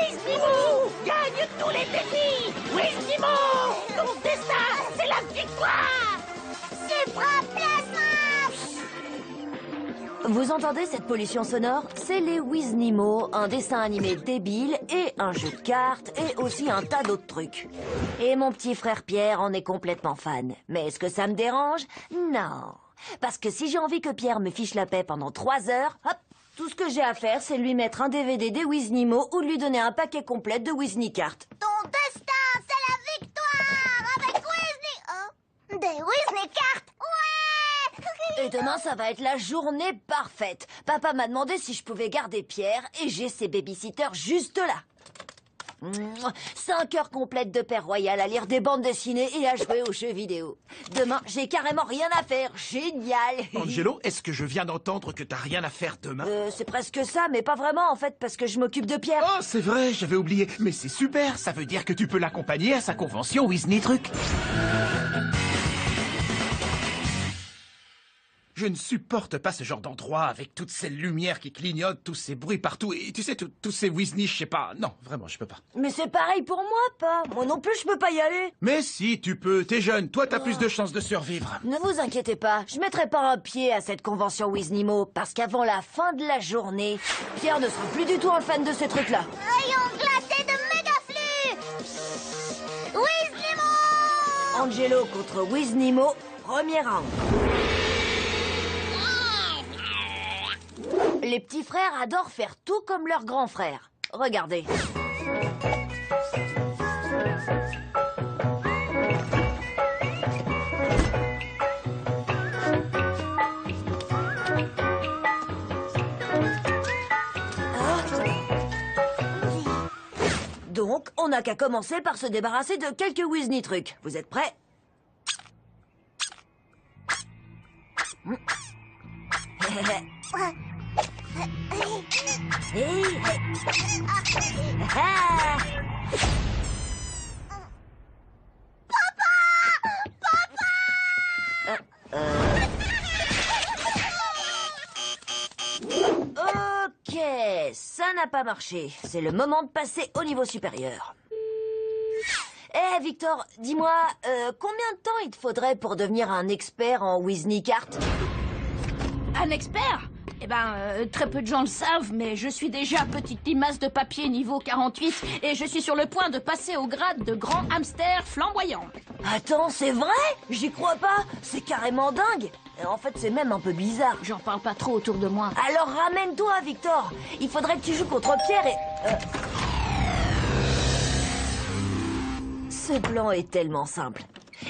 Wiznimo gagne tous les défis. Wiznimo, ton destin, c'est la victoire. Supra Plasma! Vous entendez cette pollution sonore? C'est les Wiznimo, un dessin animé débile et un jeu de cartes et aussi un tas d'autres trucs. Et mon petit frère Pierre en est complètement fan. Mais est-ce que ça me dérange? Non. Parce que si j'ai envie que Pierre me fiche la paix pendant 3 heures, hop, tout ce que j'ai à faire, c'est lui mettre un DVD des Wiznimo ou de lui donner un paquet complet de Wizni cartes. Ton destin, c'est la victoire avec Wizni... Oh, des Wizni cartes. Ouais! Et demain, ça va être la journée parfaite. Papa m'a demandé si je pouvais garder Pierre et j'ai ses babysitters juste là. 5 heures complètes de Père Royal à lire des bandes dessinées et à jouer aux jeux vidéo. Demain, j'ai carrément rien à faire. Génial! Angelo, est-ce que je viens d'entendre que t'as rien à faire demain? C'est presque ça, mais pas vraiment en fait, parce que je m'occupe de Pierre. Oh, c'est vrai, j'avais oublié. Mais c'est super, ça veut dire que tu peux l'accompagner à sa convention Wizni Truc. Je ne supporte pas ce genre d'endroit avec toutes ces lumières qui clignotent, tous ces bruits partout et tu sais, tous ces Wizni, je sais pas. Non, vraiment, je peux pas. Mais c'est pareil pour moi, pas. Moi non plus, je peux pas y aller. Mais si, tu peux, t'es jeune, toi t'as plus de chances de survivre. Ne vous inquiétez pas, je mettrai pas un pied à cette convention Wiznimo, parce qu'avant la fin de la journée, Pierre ne sera plus du tout un fan de ces trucs-là. Rayon glacé de Mégaflux! Wiznimo! Angelo contre Wiznimo, premier round. Les petits frères adorent faire tout comme leurs grands frères. Regardez. Donc, on n'a qu'à commencer par se débarrasser de quelques Wizni trucs. Vous êtes prêts? Ok, ça n'a pas marché. C'est le moment de passer au niveau supérieur. Eh, Victor, dis-moi, combien de temps il te faudrait pour devenir un expert en Wizni cartes? Un expert? Eh ben, très peu de gens le savent, mais je suis déjà petite limace de papier niveau 48 et je suis sur le point de passer au grade de grand hamster flamboyant. Attends, c'est vrai? J'y crois pas. C'est carrément dingue. Et en fait, c'est même un peu bizarre. J'en parle pas trop autour de moi. Alors ramène-toi, Victor. Il faudrait que tu joues contre Pierre et... Ce plan est tellement simple.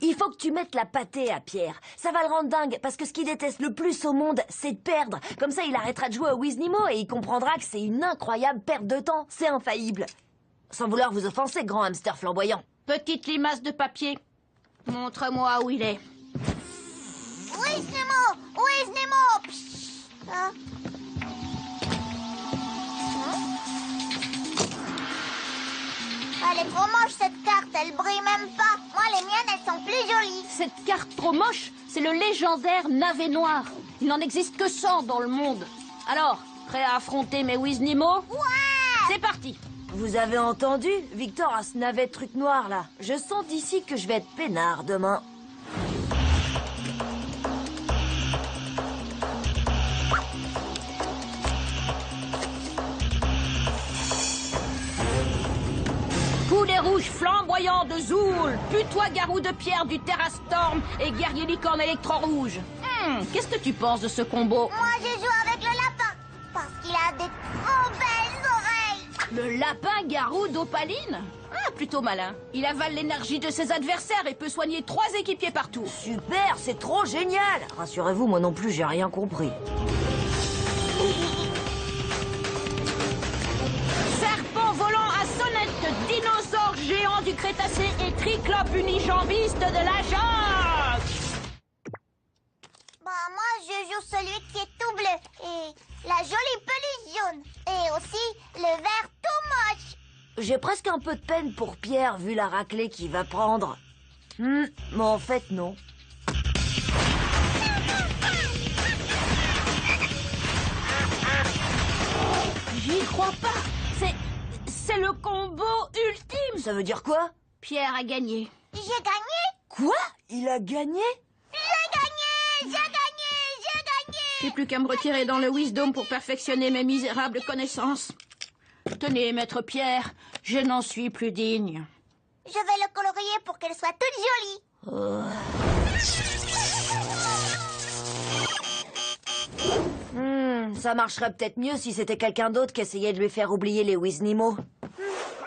Il faut que tu mettes la pâtée à Pierre. Ça va le rendre dingue, parce que ce qu'il déteste le plus au monde, c'est de perdre. Comme ça, il arrêtera de jouer au Wiznimo et il comprendra que c'est une incroyable perte de temps. C'est infaillible. Sans vouloir vous offenser, grand hamster flamboyant. Petite limace de papier, montre-moi où il est. Wiznimo! Wiznimo! Psst. Ah. Elle est trop moche, cette carte. Elle brille même pas. Moi, les miennes, elles sont plus jolies. Cette carte trop moche, c'est le légendaire navet noir. Il n'en existe que 100 dans le monde. Alors, prêt à affronter mes Wiznimo? Ouais! C'est parti! Vous avez entendu? Victor a ce navet truc noir, là. Je sens d'ici que je vais être peinard demain. Poulet rouge flamboyant de Zoul, putois garou de pierre du Terrastorm et guerrier licorne électro-rouge. Qu'est-ce que tu penses de ce combo? Moi, je joue avec le lapin. Parce qu'il a des trop belles oreilles. Le lapin garou d'Opaline? Ah, plutôt malin. Il avale l'énergie de ses adversaires et peut soigner 3 équipiers partout. Super, c'est trop génial! Rassurez-vous, moi non plus, j'ai rien compris. Serpent volant à sonnette, dinosaure géant du Crétacé et triclope unijambiste de la jungle. Bah, moi, je joue celui qui est tout bleu. Et la jolie peluche jaune. Et aussi le vert tout moche. J'ai presque un peu de peine pour Pierre, vu la raclée qu'il va prendre. Mais en fait, non. J'y crois pas. C'est C'est le combo ultime. Ça veut dire quoi? Pierre a gagné. J'ai gagné. Quoi? Il a gagné? J'ai gagné. J'ai plus qu'à me retirer dans le Wisdom pour perfectionner mes misérables connaissances. Tenez, maître Pierre, je n'en suis plus digne. Je vais le colorier pour qu'elle soit toute jolie. Ça marcherait peut-être mieux si c'était quelqu'un d'autre qui essayait de lui faire oublier les Wiznimo.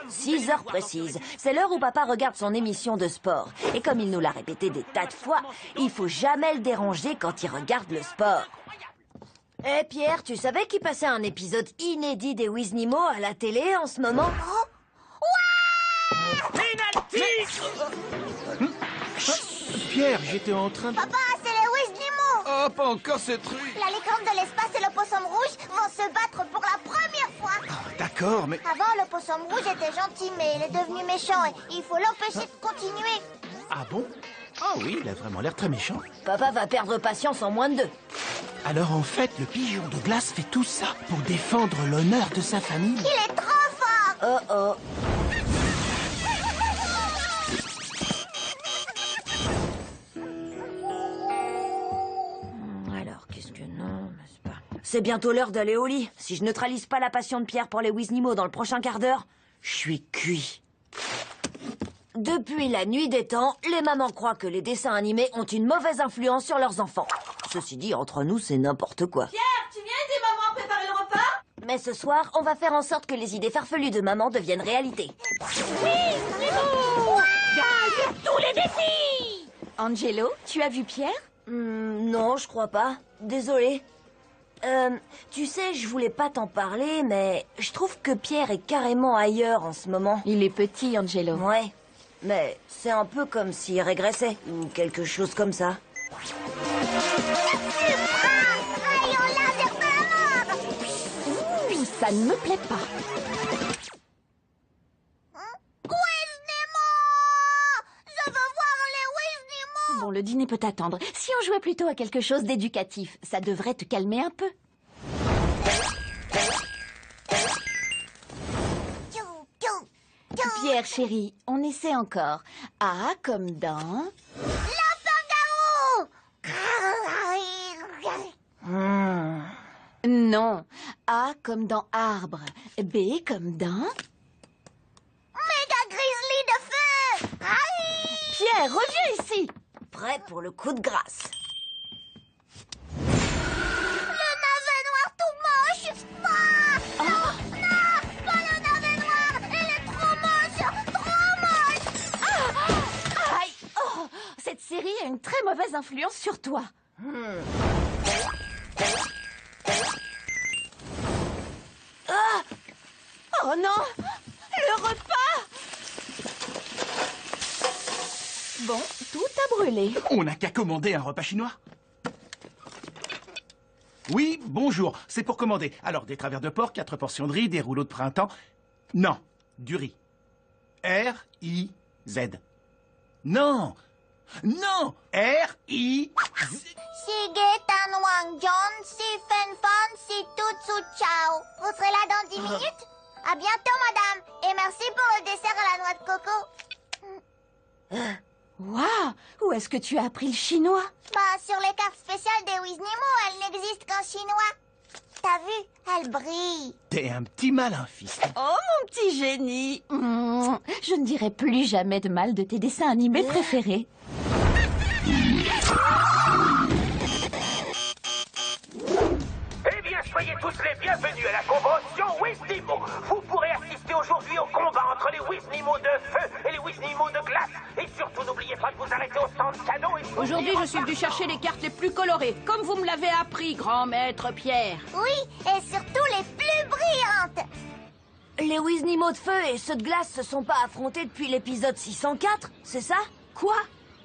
6 heures précises. C'est l'heure où papa regarde son émission de sport. Et comme il nous l'a répété des tas de fois, il faut jamais le déranger quand il regarde le sport. Eh Pierre, tu savais qu'il passait un épisode inédit des Wiznimo à la télé en ce moment? Pierre, j'étais en train de... Papa, c'est les Wiznimo. Oh, pas encore ce truc. La licorne de l'espace et le possum rouge vont se battre pour la première fois. Ah, d'accord, mais... Avant, le possum rouge était gentil, mais il est devenu méchant et il faut l'empêcher de continuer. Ah bon? Ah oui, il a vraiment l'air très méchant. Papa va perdre patience en moins de 2. Alors en fait, le pigeon de glace fait tout ça pour défendre l'honneur de sa famille. Il est trop fort. Oh oh. Alors, qu'est-ce que non, n'est-ce pas? C'est bientôt l'heure d'aller au lit. Si je neutralise pas la passion de Pierre pour les Wiznimo dans le prochain quart d'heure, je suis cuit. Depuis la nuit des temps, les mamans croient que les dessins animés ont une mauvaise influence sur leurs enfants. Ceci dit, entre nous, c'est n'importe quoi. Pierre, tu viens aider maman à préparer le repas? Mais ce soir, on va faire en sorte que les idées farfelues de maman deviennent réalité. Gagne tous les défis. Angelo, tu as vu Pierre? Non, je crois pas. Désolée. Tu sais, je voulais pas t'en parler, mais je trouve que Pierre est carrément ailleurs en ce moment. Il est petit, Angelo. Ouais, mais c'est un peu comme s'il régressait, ou quelque chose comme ça. Rayon laser de la mort. Ouh, ça ne me plaît pas. Wiznimo. Je veux voir les Wiznimo. Bon, le dîner peut attendre. Si on jouait plutôt à quelque chose d'éducatif, ça devrait te calmer un peu. Tchou, tchou, tchou. Pierre, chéri, on essaie encore. A comme dans... Lapin-garou. Non. A comme dans arbre. B comme dans... Méga grizzly de feu. Aïe. Pierre, reviens ici. Prêt pour le coup de grâce. Le navet noir tout moche. Ah. Non, non, pas le navet noir. Il est trop moche. Aïe. Oh, cette série a une très mauvaise influence sur toi. Oh non, le repas. Bon, tout a brûlé. On n'a qu'à commander un repas chinois. Oui, bonjour, c'est pour commander. Alors, des travers de porc, 4 portions de riz, des rouleaux de printemps. Non, du riz. R-I-Z. Non, non, R-I-Z. Si Gaetan Wang John, si Fen Fan, si Tutsu Chao. Vous serez là dans 10 minutes? À bientôt, madame. Et merci pour le dessert à la noix de coco. Waouh, où est-ce que tu as appris le chinois? Bah, sur les cartes spéciales des Wiznimo, elle n'existe qu'en chinois. T'as vu? Elle brille. T'es un petit malin, fils. Oh, mon petit génie. Je ne dirai plus jamais de mal de tes dessins animés préférés. Eh bien, soyez tous les bienvenus à la convention Wiznimo. Vous pourrez assister aujourd'hui au combat entre les Wiznimo de feu et les Wiznimo de glace. Et surtout, n'oubliez pas de vous arrêter au stand cadeau et... Aujourd'hui, je suis venu chercher les cartes les plus colorées, comme vous me l'avez appris, grand maître Pierre. Oui, et surtout les plus brillantes. Les Wiznimo de feu et ceux de glace se sont pas affrontés depuis l'épisode 604, c'est ça? Quoi?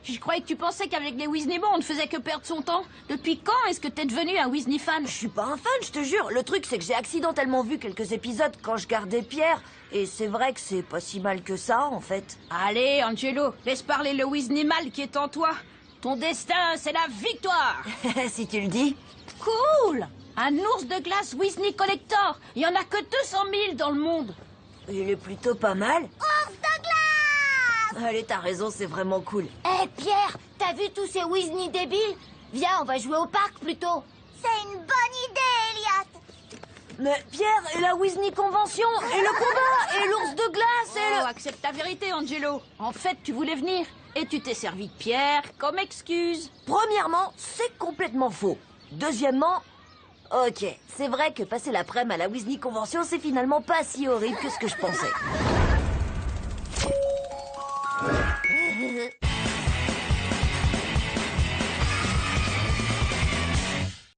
Je croyais que tu pensais qu'avec les Wiznimo, on ne faisait que perdre son temps. Depuis quand est-ce que t'es devenu un Wizni fan? Je suis pas un fan, je te jure. Le truc, c'est que j'ai accidentellement vu quelques épisodes quand je gardais Pierre. Et c'est vrai que c'est pas si mal que ça, en fait. Allez, Angelo, laisse parler le Wiznimal qui est en toi. Ton destin, c'est la victoire. Si tu le dis. Cool! Un ours de glace Wizni Collector. Il y en a que 200 000 dans le monde. Il est plutôt pas mal. Ours de glace! Allez, t'as raison, c'est vraiment cool. Hé, Pierre, t'as vu tous ces Weasley débiles? Viens, on va jouer au parc plutôt. C'est une bonne idée, Elliot. Mais Pierre, et la Weasley Convention, et le combat, et l'ours de glace, et Oh, accepte ta vérité, Angelo. En fait, tu voulais venir. Et tu t'es servi de Pierre comme excuse. Premièrement, c'est complètement faux. Deuxièmement, ok, c'est vrai que passer l'après-midi à la Weasley Convention, c'est finalement pas si horrible que ce que je pensais.